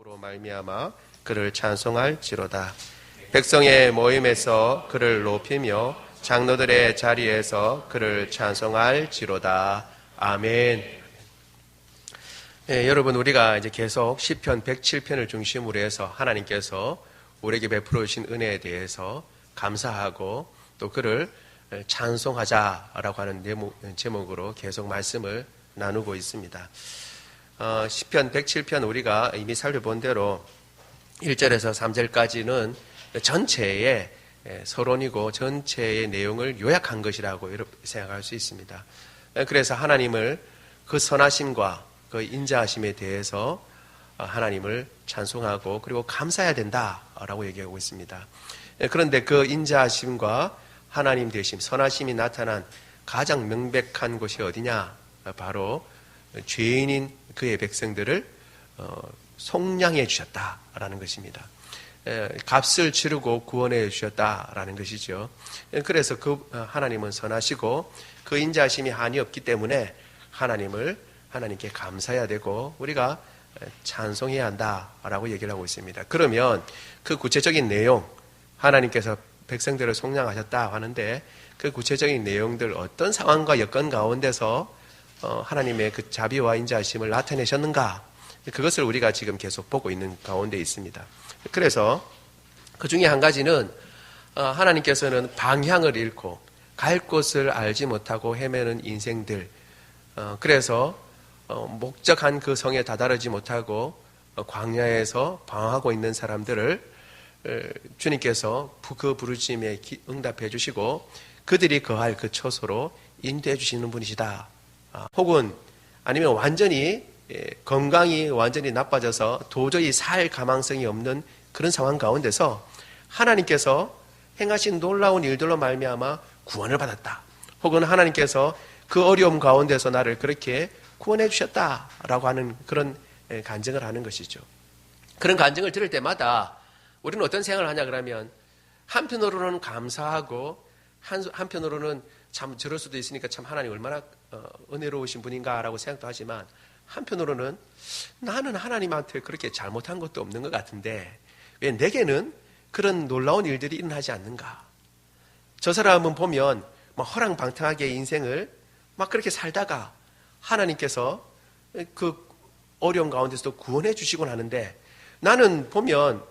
로 말미암아 그를 찬송할지로다. 백성의 모임에서 그를 높이며 장로들의 자리에서 그를 찬송할지로다. 아멘. 여러분, 우리가 이제 계속 시편 107편을 중심으로 해서 하나님께서 우리에게 베풀어 주신 은혜에 대해서 감사하고 또 그를 찬송하자라고 하는 제목으로 계속 말씀을 나누고 있습니다. 시편 107편 우리가 이미 살펴본 대로 1절에서 3절까지는 전체의 서론이고 전체의 내용을 요약한 것이라고 생각할 수 있습니다. 그래서 하나님을 그 선하심과 그 인자하심에 대해서 하나님을 찬송하고 그리고 감사해야 된다라고 얘기하고 있습니다. 그런데 그 인자하심과 하나님 되심, 선하심이 나타난 가장 명백한 곳이 어디냐? 바로 죄인인 그의 백성들을 속량해 주셨다라는 것입니다. 값을 치르고 구원해 주셨다라는 것이죠. 그래서 그 하나님은 선하시고 그 인자하심이 한이 없기 때문에 하나님께 감사해야 되고 우리가 찬송해야 한다라고 얘기를 하고 있습니다. 그러면 그 구체적인 내용, 하나님께서 백성들을 속량하셨다 하는데 그 구체적인 내용들 어떤 상황과 여건 가운데서 하나님의 그 자비와 인자하심을 나타내셨는가? 그것을 우리가 지금 계속 보고 있는 가운데 있습니다. 그래서 그 중에 한 가지는 하나님께서는 방향을 잃고 갈 곳을 알지 못하고 헤매는 인생들, 그래서 목적한 그 성에 다다르지 못하고 광야에서 방황하고 있는 사람들을 주님께서 그 부르심에 응답해 주시고 그들이 거할 그 처소로 인도해 주시는 분이시다. 혹은 아니면 완전히 건강이 완전히 나빠져서 도저히 살 가망성이 없는 그런 상황 가운데서 하나님께서 행하신 놀라운 일들로 말미암아 구원을 받았다. 혹은 하나님께서 그 어려움 가운데서 나를 그렇게 구원해 주셨다라고 하는 그런 간증을 하는 것이죠. 그런 간증을 들을 때마다 우리는 어떤 생각을 하냐 그러면 한편으로는 감사하고 한편으로는 참 저럴 수도 있으니까 참 하나님 얼마나 은혜로우신 분인가라고 생각도 하지만 한편으로는 나는 하나님한테 그렇게 잘못한 것도 없는 것 같은데 왜 내게는 그런 놀라운 일들이 일어나지 않는가? 저 사람은 보면 막 허랑방탕하게 인생을 막 그렇게 살다가 하나님께서 그 어려운 가운데서도 구원해 주시곤 하는데 나는 보면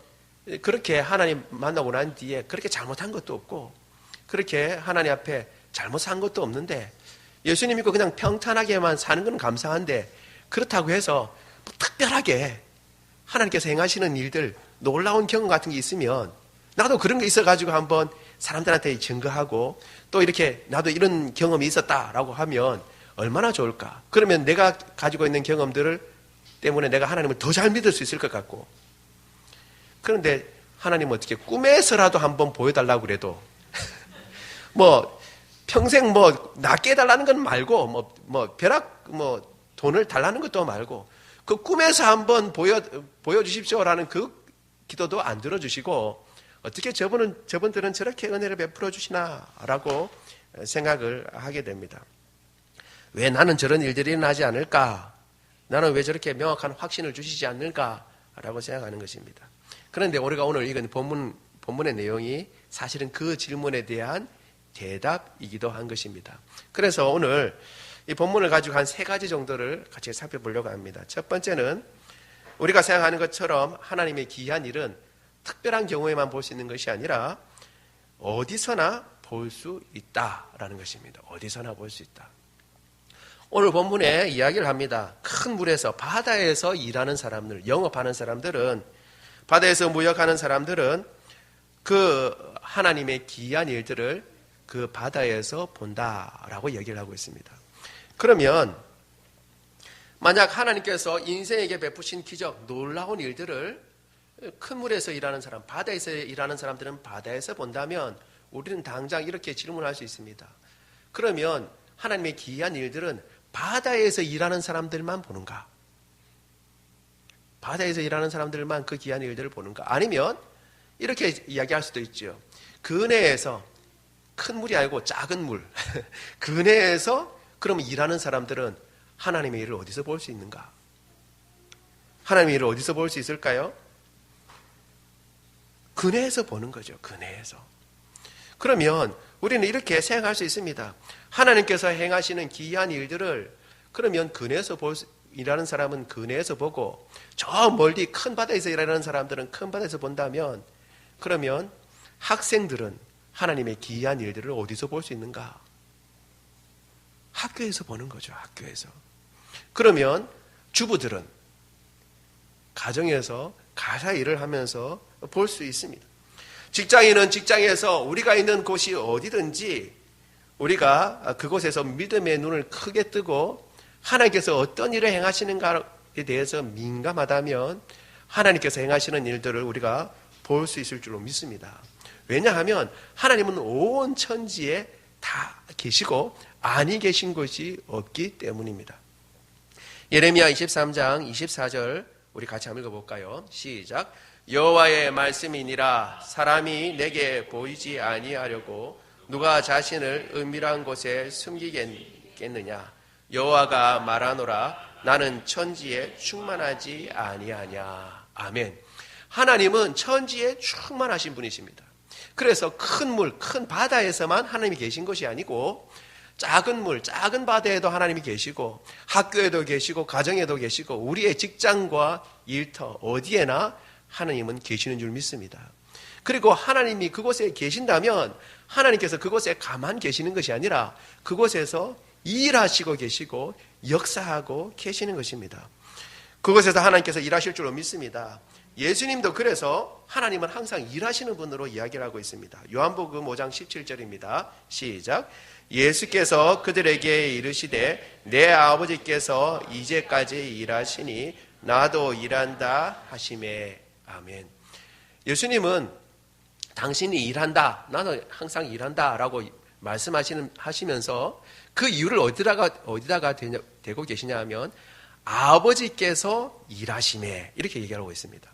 그렇게 하나님 만나고 난 뒤에 그렇게 잘못한 것도 없고 그렇게 하나님 앞에 잘못 산 것도 없는데 예수님 믿고 그냥 평탄하게만 사는 건 감사한데 그렇다고 해서 특별하게 하나님께서 행하시는 일들 놀라운 경험 같은 게 있으면 나도 그런 게 있어가지고 한번 사람들한테 증거하고 또 이렇게 나도 이런 경험이 있었다라고 하면 얼마나 좋을까. 그러면 내가 가지고 있는 경험들을 때문에 내가 하나님을 더 잘 믿을 수 있을 것 같고 그런데 하나님은 어떻게 꿈에서라도 한번 보여달라고 그래도 평생 낫게 해달라는 건 말고, 벼락, 돈을 달라는 것도 말고, 그 꿈에서 한번 보여주십시오라는 그 기도도 안 들어주시고, 어떻게 저분들은 저렇게 은혜를 베풀어 주시나라고 생각을 하게 됩니다. 왜 나는 저런 일들이 일어나지 않을까? 나는 왜 저렇게 명확한 확신을 주시지 않을까라고 생각하는 것입니다. 그런데 우리가 오늘 읽은 본문의 내용이 사실은 그 질문에 대한 대답이기도 한 것입니다. 그래서 오늘 이 본문을 가지고 한 세 가지 정도를 같이 살펴보려고 합니다. 첫 번째는 우리가 생각하는 것처럼 하나님의 기이한 일은 특별한 경우에만 볼 수 있는 것이 아니라 어디서나 볼 수 있다라는 것입니다. 어디서나 볼 수 있다. 오늘 본문에 이야기를 합니다. 큰 물에서 바다에서 일하는 사람들, 영업하는 사람들은 바다에서 무역하는 사람들은 그 하나님의 기이한 일들을 그 바다에서 본다라고 얘기를 하고 있습니다. 그러면 만약 하나님께서 인생에게 베푸신 기적, 놀라운 일들을 큰 물에서 일하는 사람, 바다에서 일하는 사람들은 바다에서 본다면 우리는 당장 이렇게 질문할 수 있습니다. 그러면 하나님의 기이한 일들은 바다에서 일하는 사람들만 보는가? 바다에서 일하는 사람들만 그 기이한 일들을 보는가? 아니면 이렇게 이야기할 수도 있죠. 근해에서 큰 물이 아니고 작은 물. 근해에서 그러면 일하는 사람들은 하나님의 일을 어디서 볼 수 있는가? 하나님의 일을 어디서 볼 수 있을까요? 근회에서 보는 거죠. 근회에서. 그러면 우리는 이렇게 생각할 수 있습니다. 하나님께서 행하시는 기이한 일들을 그러면 근회에서 일하는 사람은 근회에서 보고 저 멀리 큰 바다에서 일하는 사람들은 큰 바다에서 본다면 그러면 학생들은 하나님의 기이한 일들을 어디서 볼 수 있는가? 학교에서 보는 거죠. 학교에서. 그러면 주부들은 가정에서 가사 일을 하면서 볼 수 있습니다. 직장인은 직장에서 우리가 있는 곳이 어디든지 우리가 그곳에서 믿음의 눈을 크게 뜨고 하나님께서 어떤 일을 행하시는가에 대해서 민감하다면 하나님께서 행하시는 일들을 우리가 볼 수 있을 줄로 믿습니다. 왜냐하면 하나님은 온 천지에 다 계시고 아니 계신 곳이 없기 때문입니다. 예레미야 23장 24절 우리 같이 한번 읽어볼까요? 시작. 여호와의 말씀이니라 사람이 내게 보이지 아니하려고 누가 자신을 은밀한 곳에 숨기겠느냐. 여호와가 말하노라 나는 천지에 충만하지 아니하냐. 아멘. 하나님은 천지에 충만하신 분이십니다. 그래서 큰 물, 큰 바다에서만 하나님이 계신 것이 아니고 작은 물, 작은 바다에도 하나님이 계시고 학교에도 계시고 가정에도 계시고 우리의 직장과 일터 어디에나 하나님은 계시는 줄 믿습니다. 그리고 하나님이 그곳에 계신다면 하나님께서 그곳에 가만 계시는 것이 아니라 그곳에서 일하시고 계시고 역사하고 계시는 것입니다. 그곳에서 하나님께서 일하실 줄로 믿습니다. 예수님도 그래서 하나님은 항상 일하시는 분으로 이야기를 하고 있습니다. 요한복음 5장 17절입니다. 시작. 예수께서 그들에게 이르시되 내 아버지께서 이제까지 일하시니 나도 일한다 하시매. 아멘. 예수님은 당신이 일한다, 나는 항상 일한다 라고 말씀하시면서 그 이유를 어디다가 대고 계시냐 하면 아버지께서 일하시매 이렇게 얘기하고 있습니다.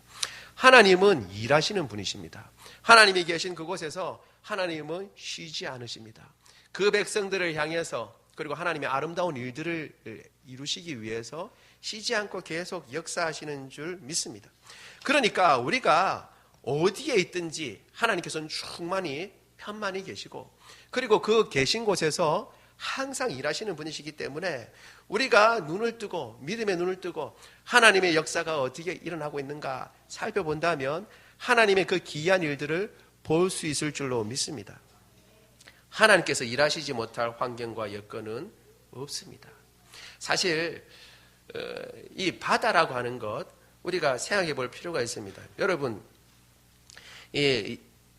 하나님은 일하시는 분이십니다. 하나님이 계신 그곳에서 하나님은 쉬지 않으십니다. 그 백성들을 향해서 그리고 하나님의 아름다운 일들을 이루시기 위해서 쉬지 않고 계속 역사하시는 줄 믿습니다. 그러니까 우리가 어디에 있든지 하나님께서는 충만히 편만히 계시고 그리고 그 계신 곳에서 항상 일하시는 분이시기 때문에 우리가 눈을 뜨고 믿음의 눈을 뜨고 하나님의 역사가 어떻게 일어나고 있는가 살펴본다면 하나님의 그 기이한 일들을 볼 수 있을 줄로 믿습니다. 하나님께서 일하시지 못할 환경과 여건은 없습니다. 사실 이 바다라고 하는 것 우리가 생각해 볼 필요가 있습니다. 여러분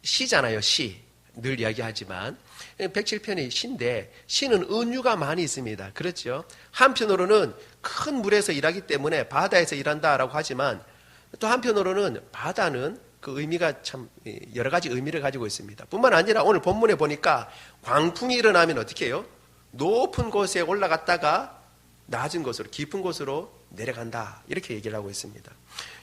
시잖아요. 시. 늘 이야기하지만 107편이 시인데 시는 은유가 많이 있습니다. 그렇죠? 한편으로는 큰 물에서 일하기 때문에 바다에서 일한다라고 하지만 또 한편으로는 바다는 그 의미가 참 여러 가지 의미를 가지고 있습니다. 뿐만 아니라 오늘 본문에 보니까 광풍이 일어나면 어떻게 해요? 높은 곳에 올라갔다가 낮은 곳으로 깊은 곳으로 내려간다. 이렇게 얘기를 하고 있습니다.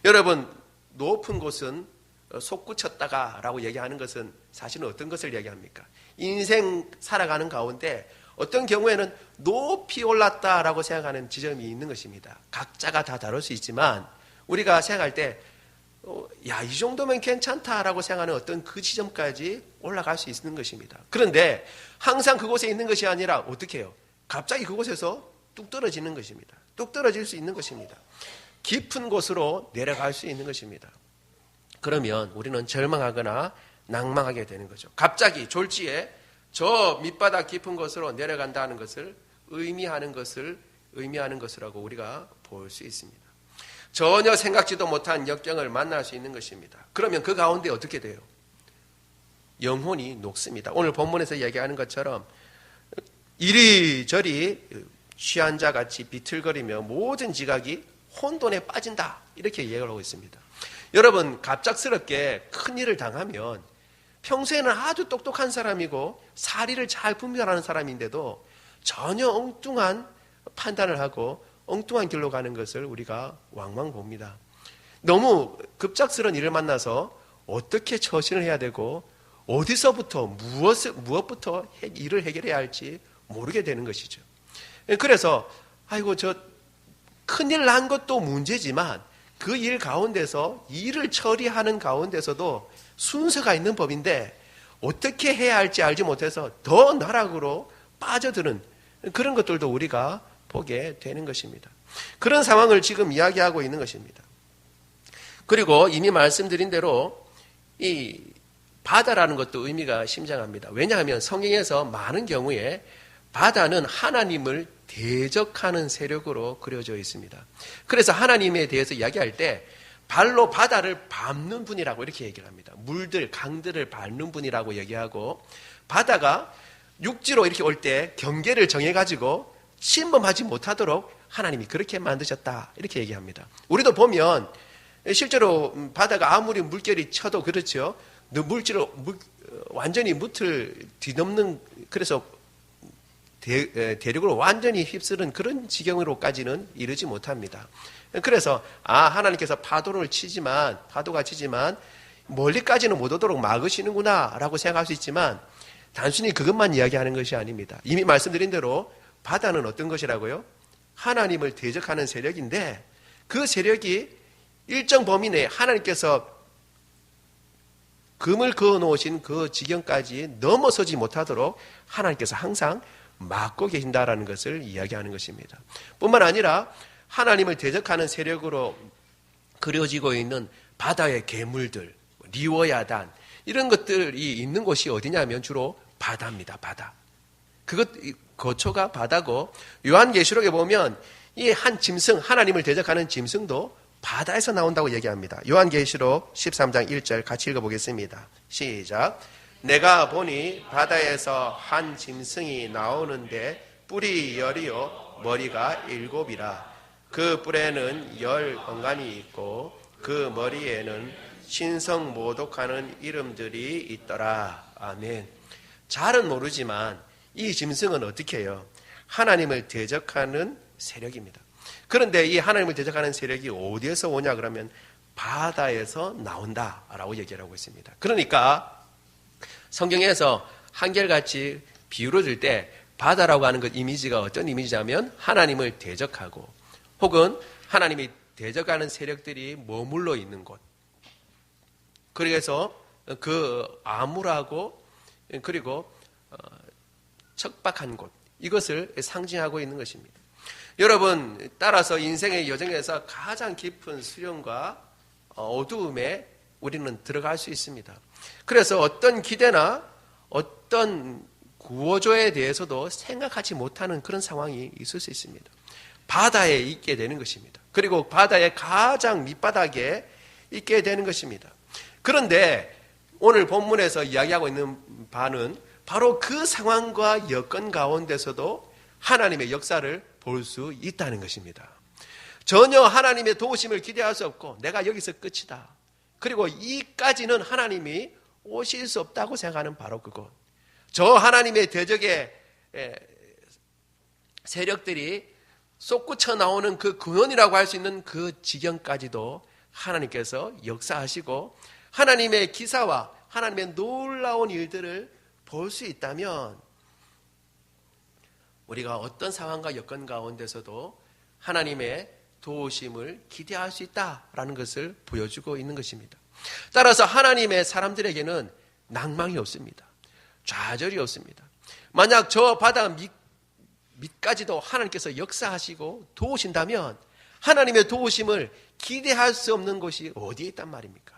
여러분 높은 곳은 솟구쳤다가 라고 얘기하는 것은 사실은 어떤 것을 얘기합니까? 인생 살아가는 가운데 어떤 경우에는 높이 올랐다라고 생각하는 지점이 있는 것입니다. 각자가 다 다를 수 있지만 우리가 생각할 때 이 정도면 괜찮다라고 생각하는 어떤 그 지점까지 올라갈 수 있는 것입니다. 그런데 항상 그곳에 있는 것이 아니라 어떻게 해요? 갑자기 그곳에서 뚝 떨어지는 것입니다. 뚝 떨어질 수 있는 것입니다. 깊은 곳으로 내려갈 수 있는 것입니다. 그러면 우리는 절망하거나 낭망하게 되는 거죠. 갑자기 졸지에 저 밑바닥 깊은 곳으로 내려간다는 것을 의미하는 것이라고 우리가 볼 수 있습니다. 전혀 생각지도 못한 역경을 만날 수 있는 것입니다. 그러면 그 가운데 어떻게 돼요? 영혼이 녹습니다. 오늘 본문에서 이야기하는 것처럼 이리저리 취한 자 같이 비틀거리며 모든 지각이 혼돈에 빠진다. 이렇게 이야기를 하고 있습니다. 여러분 갑작스럽게 큰일을 당하면 평소에는 아주 똑똑한 사람이고 사리를 잘 분별하는 사람인데도 전혀 엉뚱한 판단을 하고 엉뚱한 길로 가는 것을 우리가 왕왕 봅니다. 너무 급작스러운 일을 만나서 어떻게 처신을 해야 되고 어디서부터 무엇부터 일을 해결해야 할지 모르게 되는 것이죠. 그래서 아이고 저 큰일 난 것도 문제지만 그 일 가운데서 일을 처리하는 가운데서도 순서가 있는 법인데 어떻게 해야 할지 알지 못해서 더 나락으로 빠져드는 그런 것들도 우리가 보게 되는 것입니다. 그런 상황을 지금 이야기하고 있는 것입니다. 그리고 이미 말씀드린 대로 이 바다라는 것도 의미가 심장합니다. 왜냐하면 성경에서 많은 경우에 바다는 하나님을 대적하는 세력으로 그려져 있습니다. 그래서 하나님에 대해서 이야기할 때 발로 바다를 밟는 분이라고 이렇게 얘기를 합니다. 물들, 강들을 밟는 분이라고 얘기하고 바다가 육지로 이렇게 올 때 경계를 정해가지고 침범하지 못하도록 하나님이 그렇게 만드셨다 이렇게 얘기합니다. 우리도 보면 실제로 바다가 아무리 물결이 쳐도 그렇죠. 완전히 무틀 뒤넘는 그래서 대륙으로 완전히 휩쓰는 그런 지경으로까지는 이르지 못합니다. 그래서 하나님께서 파도가 치지만 멀리까지는 못 오도록 막으시는구나 라고 생각할 수 있지만 단순히 그것만 이야기하는 것이 아닙니다. 이미 말씀드린 대로 바다는 어떤 것이라고요? 하나님을 대적하는 세력인데 그 세력이 일정 범위 내에 하나님께서 금을 그어 놓으신 그 지경까지 넘어서지 못하도록 하나님께서 항상 막고 계신다라는 것을 이야기하는 것입니다. 뿐만 아니라 하나님을 대적하는 세력으로 그려지고 있는 바다의 괴물들, 리워야단 이런 것들이 있는 곳이 어디냐면 주로 바다입니다. 바다. 그것 거초가 바다고 요한계시록에 보면 이 한 짐승, 하나님을 대적하는 짐승도 바다에서 나온다고 얘기합니다. 요한계시록 13장 1절 같이 읽어보겠습니다. 시작. 내가 보니 바다에서 한 짐승이 나오는데 뿔이 10이요 머리가 7이라. 그 뿔에는 10 언관이 있고 그 머리에는 신성 모독하는 이름들이 있더라. 아멘. 잘은 모르지만 이 짐승은 어떻게 해요? 하나님을 대적하는 세력입니다. 그런데 이 하나님을 대적하는 세력이 어디에서 오냐 그러면 바다에서 나온다라고 얘기를 하고 있습니다. 그러니까 성경에서 한결같이 비유를 들 때 바다라고 하는 것 이미지가 어떤 이미지냐면 하나님을 대적하고 혹은 하나님이 대적하는 세력들이 머물러 있는 곳. 그래서 그 암울하고 그리고 척박한 곳. 이것을 상징하고 있는 것입니다. 여러분, 따라서 인생의 여정에서 가장 깊은 수련과 어두움에 우리는 들어갈 수 있습니다. 그래서 어떤 기대나 어떤 구호조에 대해서도 생각하지 못하는 그런 상황이 있을 수 있습니다. 바다에 있게 되는 것입니다. 그리고 바다의 가장 밑바닥에 있게 되는 것입니다. 그런데 오늘 본문에서 이야기하고 있는 바는 바로 그 상황과 여건 가운데서도 하나님의 역사를 볼 수 있다는 것입니다. 전혀 하나님의 도우심을 기대할 수 없고 내가 여기서 끝이다. 그리고 이까지는 하나님이 오실 수 없다고 생각하는 바로 그것. 저 하나님의 대적의 세력들이 솟구쳐 나오는 그 근원이라고 할 수 있는 그 지경까지도 하나님께서 역사하시고 하나님의 기사와 하나님의 놀라운 일들을 볼 수 있다면 우리가 어떤 상황과 여건 가운데서도 하나님의 도우심을 기대할 수 있다라는 것을 보여주고 있는 것입니다. 따라서 하나님의 사람들에게는 낭망이 없습니다. 좌절이 없습니다. 만약 저 바다 밑까지도 하나님께서 역사하시고 도우신다면 하나님의 도우심을 기대할 수 없는 곳이 어디에 있단 말입니까?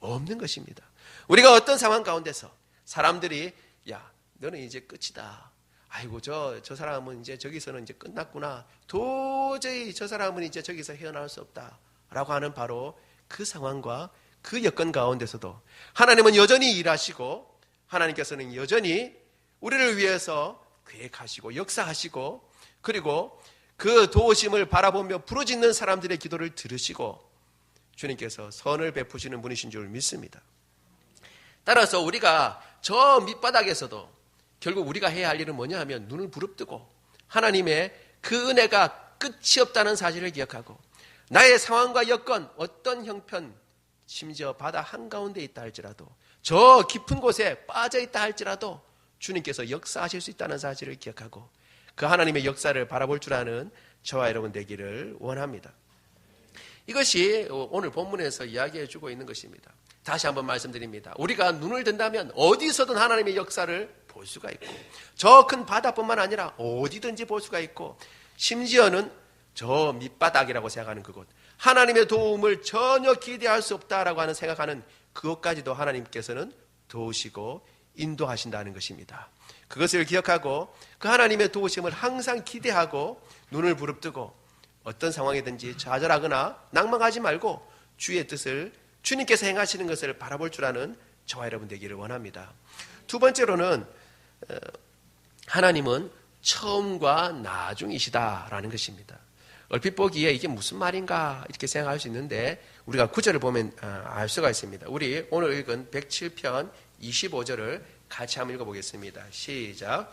없는 것입니다. 우리가 어떤 상황 가운데서 사람들이 야, 너는 이제 끝이다. 아이고 저 사람은 이제 저기서는 이제 끝났구나. 도저히 저 사람은 이제 저기서 헤어나올 수 없다라고 하는 바로 그 상황과 그 여건 가운데서도 하나님은 여전히 일하시고 하나님께서는 여전히 우리를 위해서 계획하시고 역사하시고 그리고 그 도우심을 바라보며 부르짖는 사람들의 기도를 들으시고 주님께서 선을 베푸시는 분이신 줄 믿습니다. 따라서 우리가 저 밑바닥에서도 결국 우리가 해야 할 일은 뭐냐 하면 눈을 부릅뜨고 하나님의 그 은혜가 끝이 없다는 사실을 기억하고 나의 상황과 여건 어떤 형편 심지어 바다 한가운데 있다 할지라도 저 깊은 곳에 빠져 있다 할지라도 주님께서 역사하실 수 있다는 사실을 기억하고 그 하나님의 역사를 바라볼 줄 아는 저와 여러분 되기를 원합니다. 이것이 오늘 본문에서 이야기해 주고 있는 것입니다. 다시 한번 말씀드립니다. 우리가 눈을 든다면 어디서든 하나님의 역사를 볼 수가 있고, 저 큰 바다뿐만 아니라 어디든지 볼 수가 있고, 심지어는 저 밑바닥이라고 생각하는 그곳, 하나님의 도움을 전혀 기대할 수 없다라고 하는 생각하는 그것까지도 하나님께서는 도우시고 인도하신다는 것입니다. 그것을 기억하고 그 하나님의 도우심을 항상 기대하고 눈을 부릅뜨고 어떤 상황이든지 좌절하거나 낭망하지 말고 주의 뜻을, 주님께서 행하시는 것을 바라볼 줄 아는 저와 여러분 되기를 원합니다. 두 번째로는 하나님은 처음과 나중이시다라는 것입니다. 얼핏 보기에 이게 무슨 말인가 이렇게 생각할 수 있는데 우리가 구절을 보면 알 수가 있습니다. 우리 오늘 읽은 107편 25절을 같이 한번 읽어보겠습니다. 시작.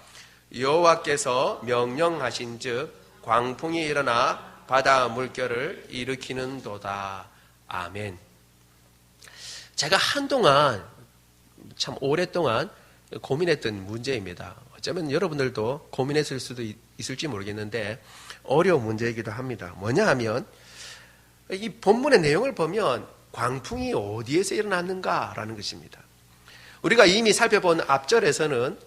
여호와께서 명령하신 즉 광풍이 일어나 바다 물결을 일으키는도다. 아멘. 제가 한동안 참 오랫동안 고민했던 문제입니다. 어쩌면 여러분들도 고민했을 수도 있을지 모르겠는데 어려운 문제이기도 합니다. 뭐냐 하면 이 본문의 내용을 보면 광풍이 어디에서 일어났는가라는 것입니다. 우리가 이미 살펴본 앞절에서는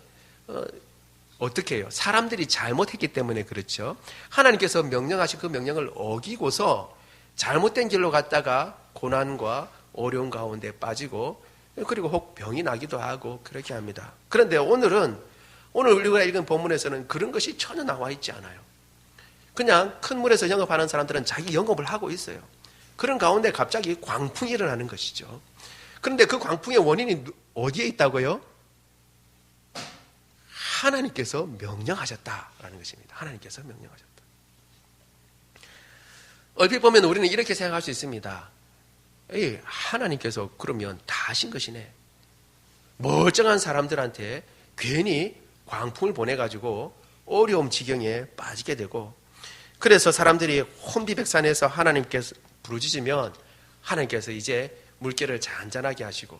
어떻게 해요? 사람들이 잘못했기 때문에 그렇죠. 하나님께서 명령하신 그 명령을 어기고서 잘못된 길로 갔다가 고난과 어려운 가운데 빠지고 그리고 혹 병이 나기도 하고 그렇게 합니다. 그런데 오늘 우리가 읽은 본문에서는 그런 것이 전혀 나와 있지 않아요. 그냥 큰 물에서 영업하는 사람들은 자기 영업을 하고 있어요. 그런 가운데 갑자기 광풍이 일어나는 것이죠. 그런데 그 광풍의 원인이 어디에 있다고요? 하나님께서 명령하셨다라는 것입니다. 하나님께서 명령하셨다. 얼핏 보면 우리는 이렇게 생각할 수 있습니다. 에이, 하나님께서 그러면 다 하신 것이네. 멀쩡한 사람들한테 괜히 광풍을 보내가지고 어려움 지경에 빠지게 되고, 그래서 사람들이 혼비백산해서 하나님께서 부르짖으면 하나님께서 이제 물결을 잔잔하게 하시고,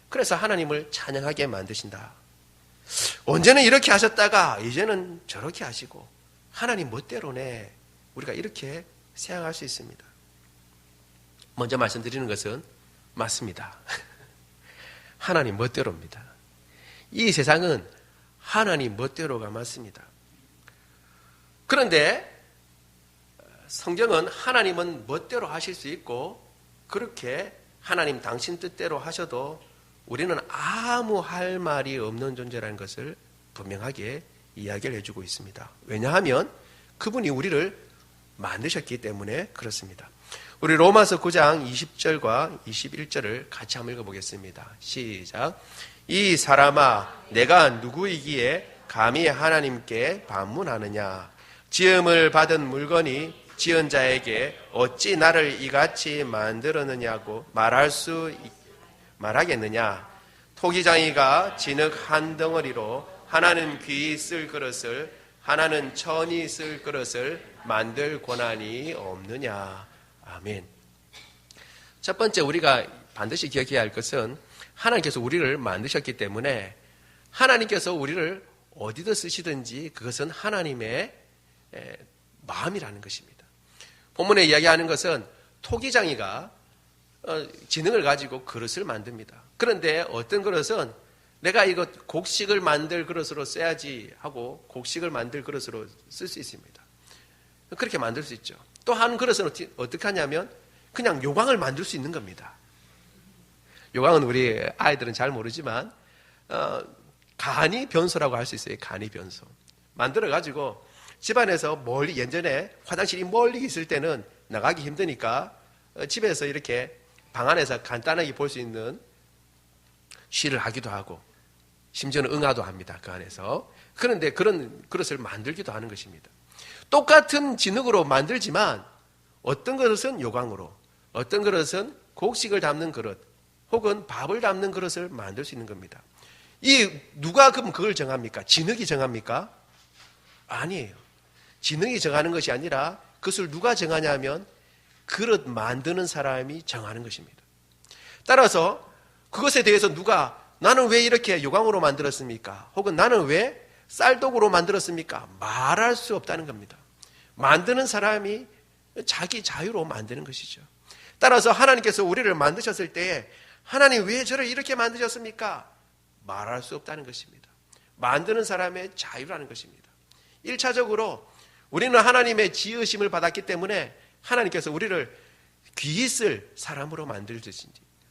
그래서 하나님을 찬양하게 만드신다. 언제는 이렇게 하셨다가 이제는 저렇게 하시고, 하나님 멋대로네. 우리가 이렇게 생각할 수 있습니다. 먼저 말씀드리는 것은 맞습니다. 하나님 멋대로입니다. 이 세상은 하나님 멋대로가 맞습니다. 그런데 성경은 하나님은 멋대로 하실 수 있고 그렇게 하나님 당신 뜻대로 하셔도 우리는 아무 할 말이 없는 존재라는 것을 분명하게 이야기를 해주고 있습니다. 왜냐하면 그분이 우리를 만드셨기 때문에 그렇습니다. 우리 로마서 9장 20절과 21절을 같이 한번 읽어보겠습니다. 시작. 이 사람아, 내가 누구이기에 감히 하나님께 반문하느냐? 지음을 받은 물건이 지은 자에게 어찌 나를 이같이 만들었느냐고 말하겠느냐? 토기장이가 진흙 한 덩어리로 하나는 귀히 쓸 그릇을, 하나는 천이 쓸 그릇을 만들 권한이 없느냐? 아멘. 첫 번째 우리가 반드시 기억해야 할 것은 하나님께서 우리를 만드셨기 때문에 하나님께서 우리를 어디든 쓰시든지 그것은 하나님의 마음이라는 것입니다. 본문에 이야기하는 것은 토기장이가 지능을 가지고 그릇을 만듭니다. 그런데 어떤 그릇은 내가 이거 곡식을 만들 그릇으로 써야지 하고 곡식을 만들 그릇으로 쓸 수 있습니다. 그렇게 만들 수 있죠. 또 한 그릇은 어떻게 하냐면 그냥 요광을 만들 수 있는 겁니다. 요광은 우리 아이들은 잘 모르지만 간이 변소라고 할 수 있어요. 간이 변소. 만들어가지고 집안에서 멀리, 예전에 화장실이 멀리 있을 때는 나가기 힘드니까 집에서 이렇게 방 안에서 간단하게 볼 수 있는 쉬를 하기도 하고 심지어는 응아도 합니다. 그 안에서. 그런데 그런 그릇을 만들기도 하는 것입니다. 똑같은 진흙으로 만들지만 어떤 그릇은 요광으로, 어떤 그릇은 곡식을 담는 그릇 혹은 밥을 담는 그릇을 만들 수 있는 겁니다. 누가 그럼 그걸 정합니까? 진흙이 정합니까? 아니에요. 진흙이 정하는 것이 아니라 그것을 누가 정하냐면 그릇 만드는 사람이 정하는 것입니다. 따라서 그것에 대해서 나는 왜 이렇게 요광으로 만들었습니까? 혹은 나는 왜 쌀독으로 만들었습니까? 말할 수 없다는 겁니다. 만드는 사람이 자기 자유로 만드는 것이죠. 따라서 하나님께서 우리를 만드셨을 때에 하나님 왜 저를 이렇게 만드셨습니까? 말할 수 없다는 것입니다. 만드는 사람의 자유라는 것입니다. 1차적으로 우리는 하나님의 지으심을 받았기 때문에 하나님께서 우리를 귀 있을 사람으로 만들든지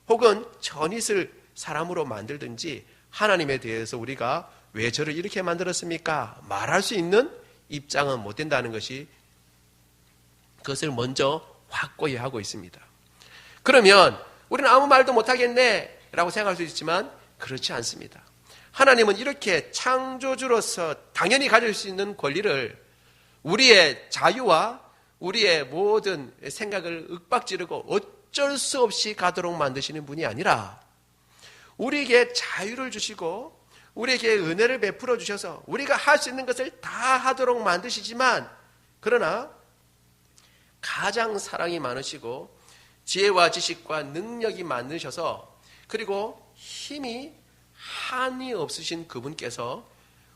혹은 전 있을 사람으로 만들든지 하나님에 대해서 우리가 왜 저를 이렇게 만들었습니까? 말할 수 있는 입장은 못 된다는 것이 그것을 먼저 확고히 하고 있습니다. 그러면 우리는 아무 말도 못하겠네 라고 생각할 수 있지만 그렇지 않습니다. 하나님은 이렇게 창조주로서 당연히 가질 수 있는 권리를 우리의 자유와 우리의 모든 생각을 윽박지르고 어쩔 수 없이 가도록 만드시는 분이 아니라 우리에게 자유를 주시고 우리에게 은혜를 베풀어 주셔서 우리가 할 수 있는 것을 다 하도록 만드시지만 그러나 가장 사랑이 많으시고 지혜와 지식과 능력이 많으셔서 그리고 힘이 한이 없으신 그분께서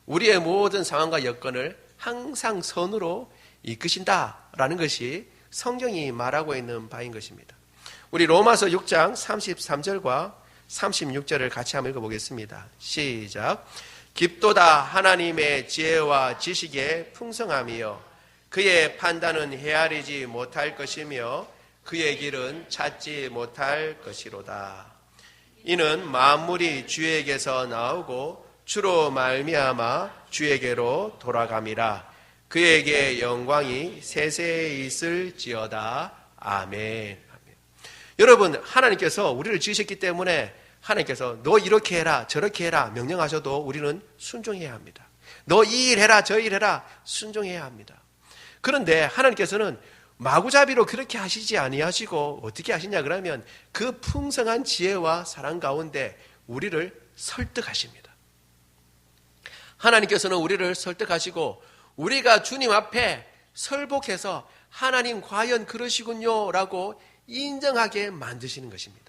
우리의 모든 상황과 여건을 항상 선으로 이끄신다라는 것이 성경이 말하고 있는 바인 것입니다. 우리 로마서 6장 33절과 36절을 같이 한번 읽어보겠습니다. 시작. 깊도다 하나님의 지혜와 지식의 풍성함이요 그의 판단은 헤아리지 못할 것이며 그의 길은 찾지 못할 것이로다. 이는 만물이 주에게서 나오고 주로 말미암아 주에게로 돌아감이라. 그에게 영광이 세세에 있을지어다. 아멘. 여러분, 하나님께서 우리를 지으셨기 때문에 하나님께서 너 이렇게 해라 저렇게 해라 명령하셔도 우리는 순종해야 합니다. 너 이 일 해라 저 일 해라 순종해야 합니다. 그런데 하나님께서는 마구잡이로 그렇게 하시지 아니하시고 어떻게 하시냐 그러면 그 풍성한 지혜와 사랑 가운데 우리를 설득하십니다. 하나님께서는 우리를 설득하시고 우리가 주님 앞에 설복해서 하나님 과연 그러시군요 라고 인정하게 만드시는 것입니다.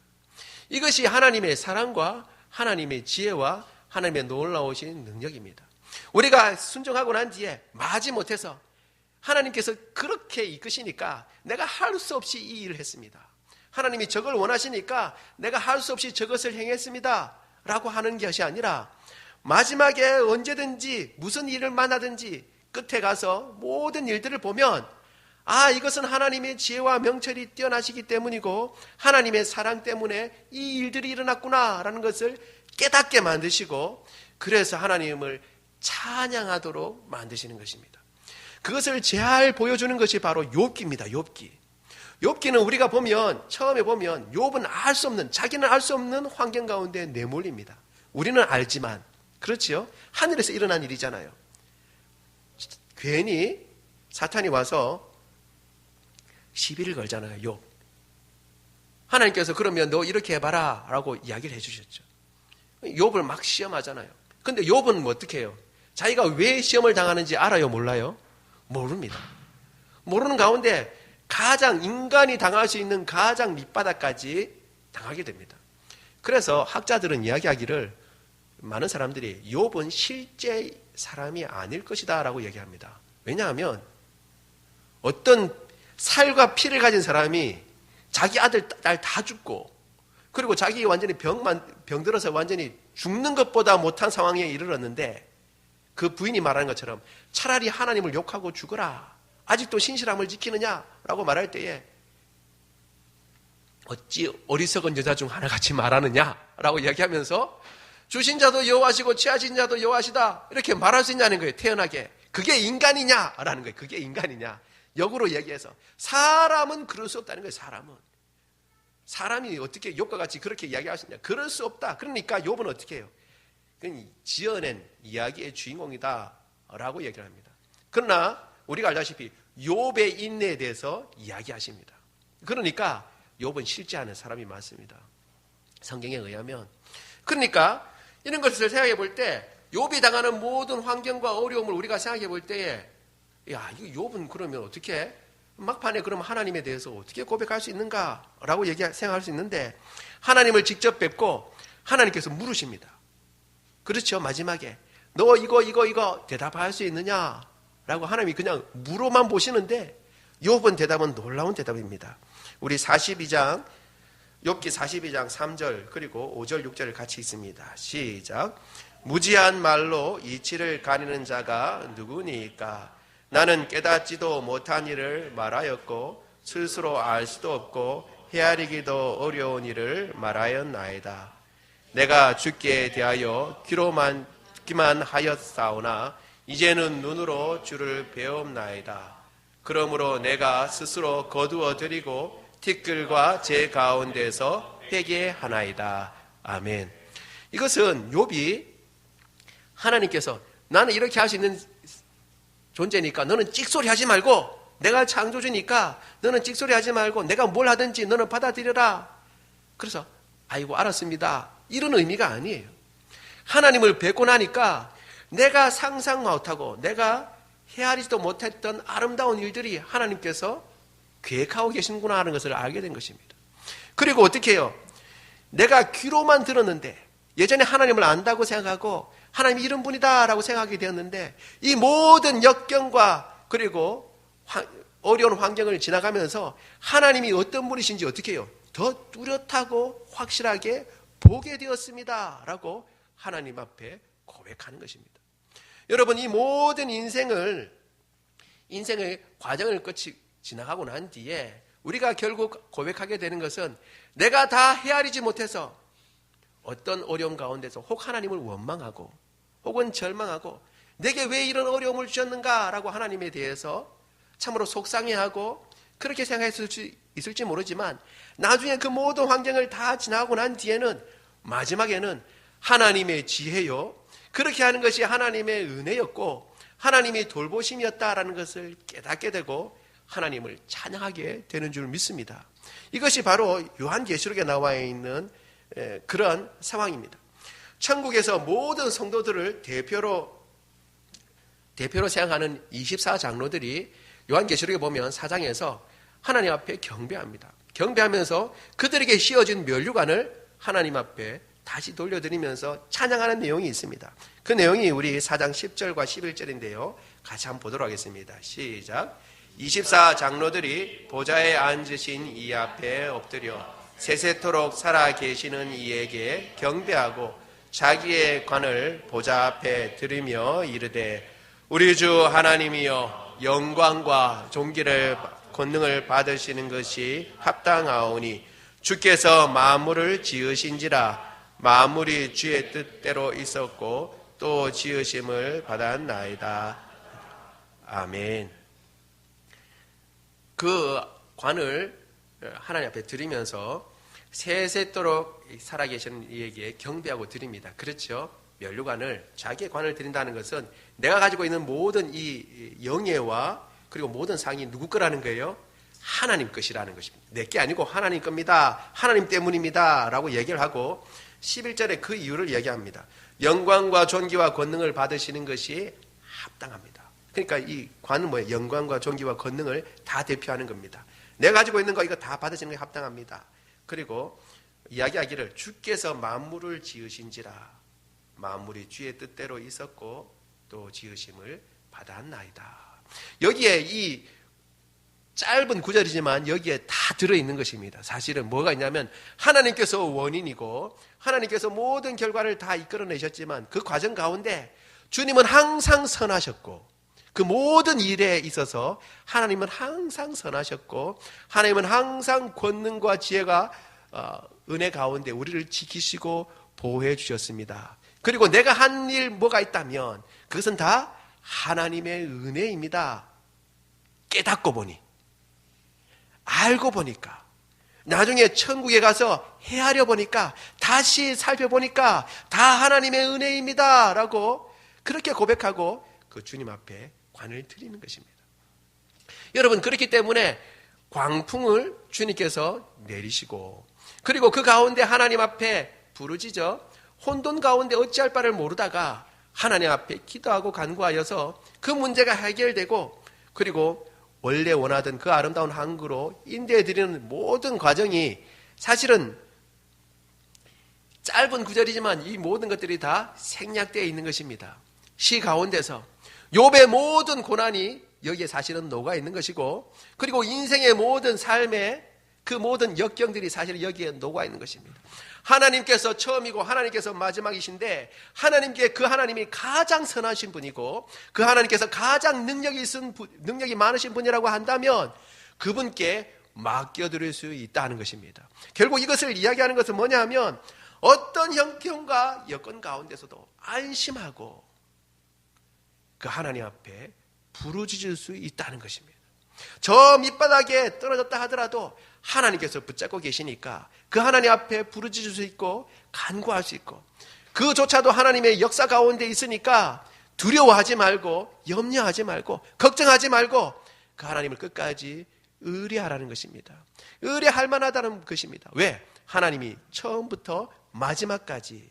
이것이 하나님의 사랑과 하나님의 지혜와 하나님의 놀라우신 능력입니다. 우리가 순종하고 난 뒤에 마지못해서 하나님께서 그렇게 이끄시니까 내가 할 수 없이 이 일을 했습니다. 하나님이 저걸 원하시니까 내가 할 수 없이 저것을 행했습니다 라고 하는 것이 아니라 마지막에 언제든지 무슨 일을 만나든지 끝에 가서 모든 일들을 보면 아, 이것은 하나님의 지혜와 명철이 뛰어나시기 때문이고 하나님의 사랑 때문에 이 일들이 일어났구나 라는 것을 깨닫게 만드시고 그래서 하나님을 찬양하도록 만드시는 것입니다. 그것을 잘 보여주는 것이 바로 욥기입니다. 욥기. 욥기는 우리가 보면 처음에 보면 욥은 알 수 없는 자기는 알 수 없는 환경 가운데 내몰립니다. 우리는 알지만 그렇지요? 하늘에서 일어난 일이잖아요. 괜히 사탄이 와서 시비를 걸잖아요. 욥. 하나님께서 그러면 너 이렇게 해봐라 라고 이야기를 해주셨죠. 욥을 막 시험하잖아요. 근데 욥은 뭐 어떻게 해요? 자기가 왜 시험을 당하는지 알아요? 몰라요? 모릅니다. 모르는 가운데 가장 인간이 당할 수 있는 가장 밑바닥까지 당하게 됩니다. 그래서 학자들은 이야기하기를 많은 사람들이 욥은 실제 사람이 아닐 것이다 라고 얘기합니다. 왜냐하면 어떤 살과 피를 가진 사람이 자기 아들, 딸 다 죽고 그리고 자기 완전히 병들어서 완전히 죽는 것보다 못한 상황에 이르렀는데 그 부인이 말하는 것처럼 차라리 하나님을 욕하고 죽어라. 아직도 신실함을 지키느냐라고 말할 때에 어찌 어리석은 여자 중 하나같이 말하느냐라고 이야기하면서 주신 자도 여호와시고 취하신 자도 여호와시다 이렇게 말할 수 있냐는 거예요. 태연하게. 그게 인간이냐라는 거예요. 그게 인간이냐. 역으로 얘기해서 사람은 그럴 수 없다는 거예요. 사람이 어떻게 욥과 같이 그렇게 이야기할 수 있냐. 그럴 수 없다. 그러니까 욥은 어떻게 해요? 그건 지어낸 이야기의 주인공이다 라고 얘기를 합니다. 그러나 우리가 알다시피 욥의 인내에 대해서 이야기하십니다. 그러니까 욥은 실제하는 사람이 많습니다. 성경에 의하면. 그러니까 이런 것을 생각해 볼 때 욥이 당하는 모든 환경과 어려움을 우리가 생각해 볼 때에 야, 이거 욥은 그러면 어떻게 막판에 그럼 하나님에 대해서 어떻게 고백할 수 있는가라고 생각할 수 있는데 하나님을 직접 뵙고 하나님께서 물으십니다. 그렇죠. 마지막에 너 이거 대답할 수 있느냐라고 하나님이 그냥 물어만 보시는데 욥은 대답은 놀라운 대답입니다. 우리 욥기 42장 3절 그리고 5절 6절을 같이 읽습니다. 시작. 무지한 말로 이치를 가리는 자가 누구니까? 나는 깨닫지도 못한 일을 말하였고 스스로 알 수도 없고 헤아리기도 어려운 일을 말하였나이다. 내가 주께 대하여 귀로만 듣기만 하였사오나 이제는 눈으로 주를 배움나이다. 그러므로 내가 스스로 거두어 드리고 티끌과 제 가운데서 회개하나이다. 아멘. 이것은 욥이 하나님께서 나는 이렇게 할 수 있는 존재니까 너는 찍소리 하지 말고, 내가 창조주니까 너는 찍소리 하지 말고 내가 뭘 하든지 너는 받아들여라. 그래서 아이고 알았습니다, 이런 의미가 아니에요. 하나님을 뵙고 나니까 내가 상상 못하고 내가 헤아리지도 못했던 아름다운 일들이 하나님께서 계획하고 계시는구나 하는 것을 알게 된 것입니다. 그리고 어떻게 해요? 내가 귀로만 들었는데, 예전에 하나님을 안다고 생각하고 하나님이 이런 분이다라고 생각하게 되었는데, 이 모든 역경과 그리고 어려운 환경을 지나가면서 하나님이 어떤 분이신지 어떻게 해요? 더 뚜렷하고 확실하게 보게 되었습니다 라고 하나님 앞에 고백하는 것입니다. 여러분, 이 모든 인생의 과정을 지나가고 난 뒤에 우리가 결국 고백하게 되는 것은, 내가 다 헤아리지 못해서 어떤 어려움 가운데서 혹 하나님을 원망하고 혹은 절망하고 내게 왜 이런 어려움을 주셨는가 라고 하나님에 대해서 참으로 속상해하고 그렇게 생각했을 수 있을지 모르지만, 나중에 그 모든 환경을 다 지나고 난 뒤에는 마지막에는 하나님의 지혜요, 그렇게 하는 것이 하나님의 은혜였고 하나님이 돌보심이었다라는 것을 깨닫게 되고 하나님을 찬양하게 되는 줄 믿습니다. 이것이 바로 요한계시록에 나와 있는 그런 상황입니다. 천국에서 모든 성도들을 대표로 생각하는 24장로들이 요한계시록에 보면 4장에서 하나님 앞에 경배합니다. 경배하면서 그들에게 씌워진 면류관을 하나님 앞에 다시 돌려드리면서 찬양하는 내용이 있습니다. 그 내용이 우리 4장 10절과 11절인데요. 같이 한번 보도록 하겠습니다. 시작. 24장로들이 보좌에 앉으신 이 앞에 엎드려 세세토록 살아 계시는 이에게 경배하고 자기의 관을 보좌 앞에 들으며 이르되, 우리 주 하나님이여, 영광과 존귀를 권능을 받으시는 것이 합당하오니 주께서 만물을 지으신지라. 만물이 주의 뜻대로 있었고 또 지으심을 받았나이다. 아멘. 그 관을 하나님 앞에 드리면서 세세토록 살아계시는 이에게 경배하고 드립니다. 그렇죠? 면류관을, 자기의 관을 드린다는 것은 내가 가지고 있는 모든 이 영예와 그리고 모든 상이 누구 거라는 거예요? 하나님 것이라는 것입니다. 내 게 아니고 하나님 겁니다. 하나님 때문입니다 라고 얘기를 하고 11절에 그 이유를 얘기합니다. 영광과 존귀와 권능을 받으시는 것이 합당합니다. 그러니까 이 관은 뭐예요? 영광과 존귀와 권능을 다 대표하는 겁니다. 내가 가지고 있는 거 이거 다 받으시는 게 합당합니다. 그리고 이야기하기를, 주께서 만물을 지으신지라. 만물이 주의 뜻대로 있었고 또 지으심을 받았나이다. 여기에 이 짧은 구절이지만 여기에 다 들어있는 것입니다. 사실은 뭐가 있냐면, 하나님께서 원인이고 하나님께서 모든 결과를 다 이끌어내셨지만 그 과정 가운데 주님은 항상 선하셨고, 그 모든 일에 있어서 하나님은 항상 선하셨고 하나님은 항상 권능과 지혜가 은혜 가운데 우리를 지키시고 보호해 주셨습니다. 그리고 내가 한 일 뭐가 있다면 그것은 다 하나님의 은혜입니다. 깨닫고 보니, 알고 보니까, 나중에 천국에 가서 헤아려 보니까, 다시 살펴보니까 다 하나님의 은혜입니다 라고 그렇게 고백하고 그 주님 앞에 관을 드리는 것입니다. 여러분, 그렇기 때문에 광풍을 주님께서 내리시고, 그리고 그 가운데 하나님 앞에 부르짖어 혼돈 가운데 어찌할 바를 모르다가 하나님 앞에 기도하고 간구하여서 그 문제가 해결되고, 그리고 원래 원하던 그 아름다운 항구로 인도해드리는 모든 과정이 사실은 짧은 구절이지만 이 모든 것들이 다 생략되어 있는 것입니다. 시 가운데서 욥의 모든 고난이 여기에 사실은 녹아 있는 것이고, 그리고 인생의 모든 삶의 그 모든 역경들이 사실 여기에 녹아 있는 것입니다. 하나님께서 처음이고 하나님께서 마지막이신데, 하나님께 그 하나님이 가장 선하신 분이고, 그 하나님께서 가장 능력이 많으신 분이라고 한다면 그분께 맡겨드릴 수 있다는 것입니다. 결국 이것을 이야기하는 것은 뭐냐 하면, 어떤 형편과 여건 가운데서도 안심하고 그 하나님 앞에 부르짖을 수 있다는 것입니다. 저 밑바닥에 떨어졌다 하더라도 하나님께서 붙잡고 계시니까 그 하나님 앞에 부르짖을 수 있고 간구할 수 있고, 그조차도 하나님의 역사 가운데 있으니까 두려워하지 말고 염려하지 말고 걱정하지 말고 그 하나님을 끝까지 의뢰하라는 것입니다. 의뢰할 만하다는 것입니다. 왜? 하나님이 처음부터 마지막까지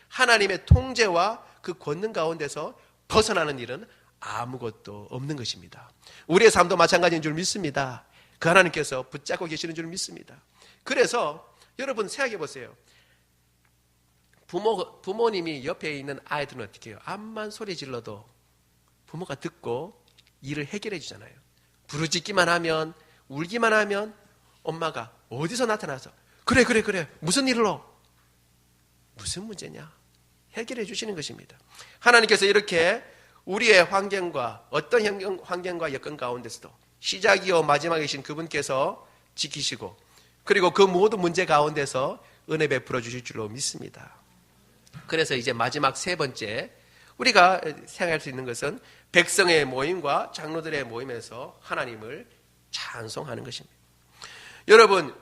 하나님의 통제와 그 권능 가운데서 벗어나는 일은 아무것도 없는 것입니다. 우리의 삶도 마찬가지인 줄 믿습니다. 그 하나님께서 붙잡고 계시는 줄 믿습니다. 그래서 여러분 생각해 보세요. 부모님이 옆에 있는 아이들은 어떻게 해요? 암만 소리 질러도 부모가 듣고 일을 해결해 주잖아요. 부르짖기만 하면, 울기만 하면 엄마가 어디서 나타나서 그래 무슨 일로? 무슨 문제냐? 해결해 주시는 것입니다. 하나님께서 이렇게 우리의 환경과 어떤 환경과 여건 가운데서도 시작이요 마지막이신 그분께서 지키시고, 그리고 그 모든 문제 가운데서 은혜 베풀어 주실 줄로 믿습니다. 그래서 이제 마지막 세 번째 우리가 생각할 수 있는 것은 백성의 모임과 장로들의 모임에서 하나님을 찬송하는 것입니다. 여러분,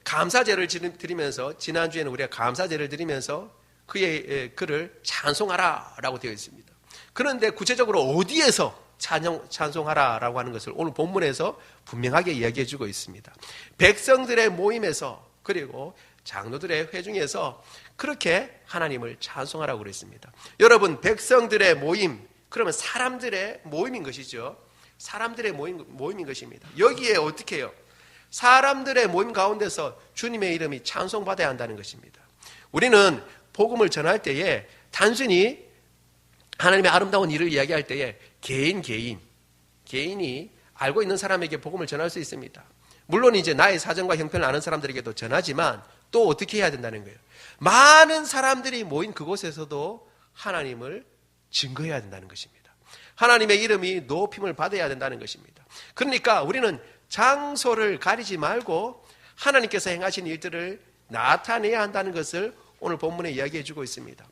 감사제를 드리면서, 지난주에는 우리가 감사제를 드리면서 그를 찬송하라 라고 되어 있습니다. 그런데 구체적으로 어디에서 찬송하라 라고 하는 것을 오늘 본문에서 분명하게 이야기해 주고 있습니다. 백성들의 모임에서, 그리고 장로들의 회중에서 그렇게 하나님을 찬송하라고 그랬습니다. 여러분, 백성들의 모임, 그러면 사람들의 모임인 것이죠. 사람들의 모임인 것입니다. 여기에 어떻게 해요? 사람들의 모임 가운데서 주님의 이름이 찬송받아야 한다는 것입니다. 우리는 복음을 전할 때에 단순히 하나님의 아름다운 일을 이야기할 때에 개인이 알고 있는 사람에게 복음을 전할 수 있습니다. 물론 이제 나의 사정과 형편을 아는 사람들에게도 전하지만 또 어떻게 해야 된다는 거예요? 많은 사람들이 모인 그곳에서도 하나님을 증거해야 된다는 것입니다. 하나님의 이름이 높임을 받아야 된다는 것입니다. 그러니까 우리는 장소를 가리지 말고 하나님께서 행하신 일들을 나타내야 한다는 것을 오늘 본문에 이야기해 주고 있습니다.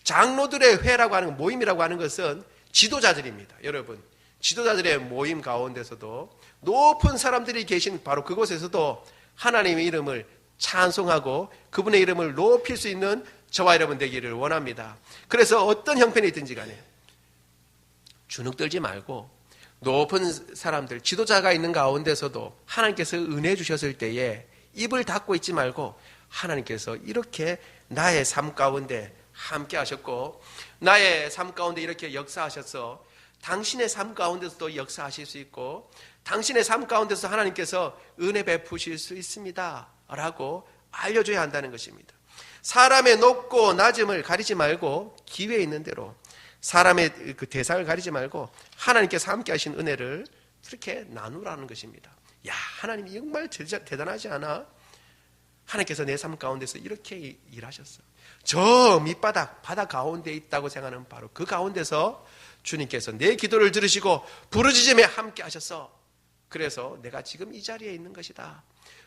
장로들의 회라고 하는, 모임이라고 하는 것은 지도자들입니다. 여러분, 지도자들의 모임 가운데서도 높은 사람들이 계신 바로 그곳에서도 하나님의 이름을 찬송하고 그분의 이름을 높일 수 있는 저와 여러분 되기를 원합니다. 그래서 어떤 형편이 있든지 간에 주눅 들지 말고 높은 사람들, 지도자가 있는 가운데서도 하나님께서 은혜 주셨을 때에 입을 닫고 있지 말고 하나님께서 이렇게 나의 삶 가운데 함께 하셨고, 나의 삶 가운데 이렇게 역사하셔서 당신의 삶 가운데서도 역사하실 수 있고, 당신의 삶 가운데서 하나님께서 은혜 베푸실 수 있습니다 라고 알려줘야 한다는 것입니다. 사람의 높고 낮음을 가리지 말고 기회에 있는 대로, 사람의 그 대상을 가리지 말고 하나님께서 함께 하신 은혜를 그렇게 나누라는 것입니다. 야, 하나님이 정말 대단하지 않아? 하나님께서 내 삶 가운데서 이렇게 일하셨어. 저 밑바닥, 바다 가운데 있다고 생각하는 바로 그 가운데서 주님께서 내 기도를 들으시고 부르짖음에 함께 하셨어. 그래서 내가 지금 이 자리에 있는 것이다.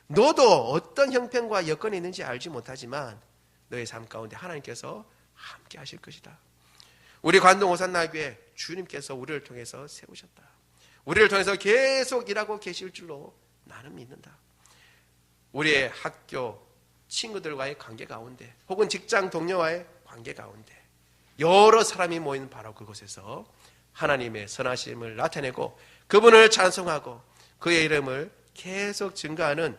너도 어떤 형편과 여건이 있는지 알지 못하지만 너의 삶 가운데 하나님께서 함께 하실 것이다. 우리 관동 호산나교회 주님께서 우리를 통해서 세우셨다. 우리를 통해서 계속 일하고 계실 줄로 나는 믿는다. 우리의 학교 친구들과의 관계 가운데, 혹은 직장 동료와의 관계 가운데 여러 사람이 모인 바로 그곳에서 하나님의 선하심을 나타내고 그분을 찬송하고 그의 이름을 계속 증거하는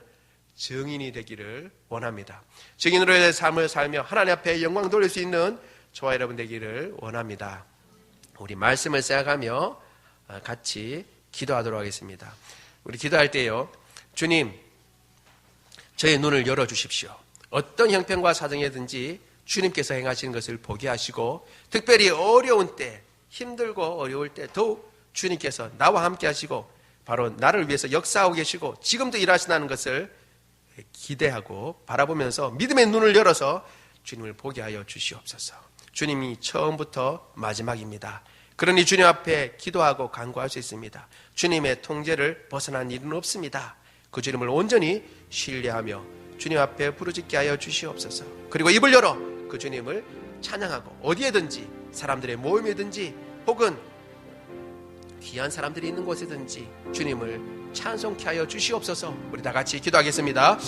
증인이 되기를 원합니다. 증인으로의 삶을 살며 하나님 앞에 영광 돌릴 수 있는 저와 여러분 되기를 원합니다. 우리 말씀을 생각하며 같이 기도하도록 하겠습니다. 우리 기도할 때요, 주님, 저의 눈을 열어주십시오. 어떤 형편과 사정이든지 주님께서 행하시는 것을 보게 하시고, 특별히 어려운 때, 힘들고 어려울 때 더욱 주님께서 나와 함께 하시고 바로 나를 위해서 역사하고 계시고 지금도 일하신다는 것을 기대하고 바라보면서 믿음의 눈을 열어서 주님을 보게 하여 주시옵소서. 주님이 처음부터 마지막입니다. 그러니 주님 앞에 기도하고 간구할 수 있습니다. 주님의 통제를 벗어난 일은 없습니다. 그 주님을 온전히 신뢰하며 주님 앞에 부르짖게 하여 주시옵소서. 그리고 입을 열어 그 주님을 찬양하고 어디에든지 사람들의 모임이든지 혹은 귀한 사람들이 있는 곳에든지 주님을 찬송케 하여 주시옵소서. 우리 다 같이 기도하겠습니다.